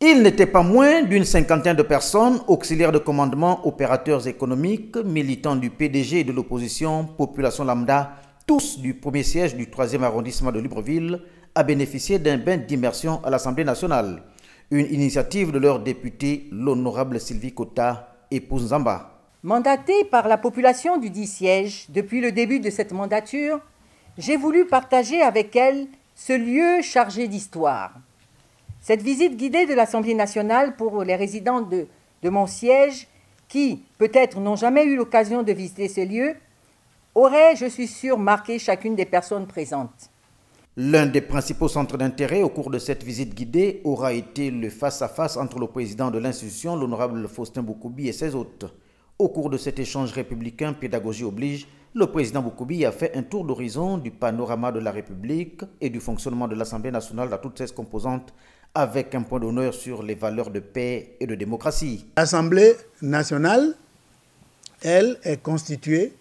Il n'était pas moins d'une cinquantaine de personnes, auxiliaires de commandement, opérateurs économiques, militants du PDG et de l'opposition, population lambda, tous du premier siège du 3e arrondissement de Libreville, à bénéficier d'un bain d'immersion à l'Assemblée nationale. Une initiative de leur député, l'honorable Sylvie Kota, épouse Nzamba. Mandatée par la population du 10 siège depuis le début de cette mandature, j'ai voulu partager avec elle ce lieu chargé d'histoire. Cette visite guidée de l'Assemblée nationale pour les résidents de mon siège, qui peut-être n'ont jamais eu l'occasion de visiter ce lieu, aurait, je suis sûr, marqué chacune des personnes présentes. L'un des principaux centres d'intérêt au cours de cette visite guidée aura été le face-à-face entre le président de l'institution, l'honorable Faustin Boukoubi, et ses hôtes. Au cours de cet échange républicain, pédagogie oblige, le président Boukoubi a fait un tour d'horizon du panorama de la République et du fonctionnement de l'Assemblée nationale dans toutes ses composantes, avec un point d'honneur sur les valeurs de paix et de démocratie. L'Assemblée nationale, elle, est constituée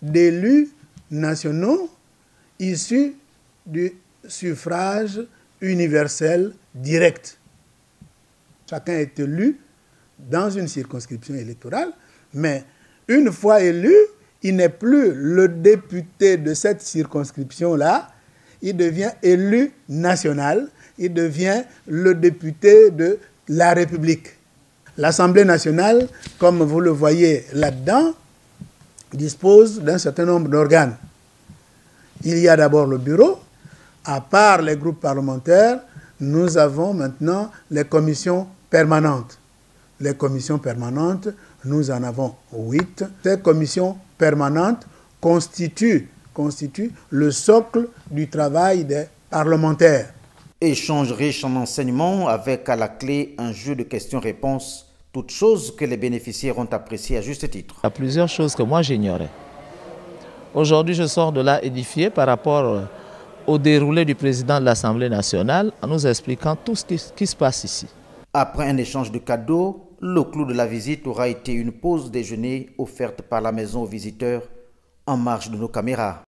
d'élus nationaux issus du suffrage universel direct. Chacun est élu dans une circonscription électorale, mais une fois élu, il n'est plus le député de cette circonscription-là, il devient élu national, il devient le député de la République. L'Assemblée nationale, comme vous le voyez là-dedans, dispose d'un certain nombre d'organes. Il y a d'abord le bureau. À part les groupes parlementaires, nous avons maintenant les commissions permanentes. Les commissions permanentes, nous en avons 8. Ces commissions permanentes constituent le socle du travail des parlementaires. Échange riche en enseignements avec à la clé un jeu de questions-réponses, toutes choses que les bénéficiaires ont appréciées à juste titre. Il y a plusieurs choses que moi j'ignorais. Aujourd'hui, je sors de là édifié par rapport au déroulé du président de l'Assemblée nationale en nous expliquant tout ce qui se passe ici. Après un échange de cadeaux, le clou de la visite aura été une pause déjeuner offerte par la maison aux visiteurs en marge de nos caméras.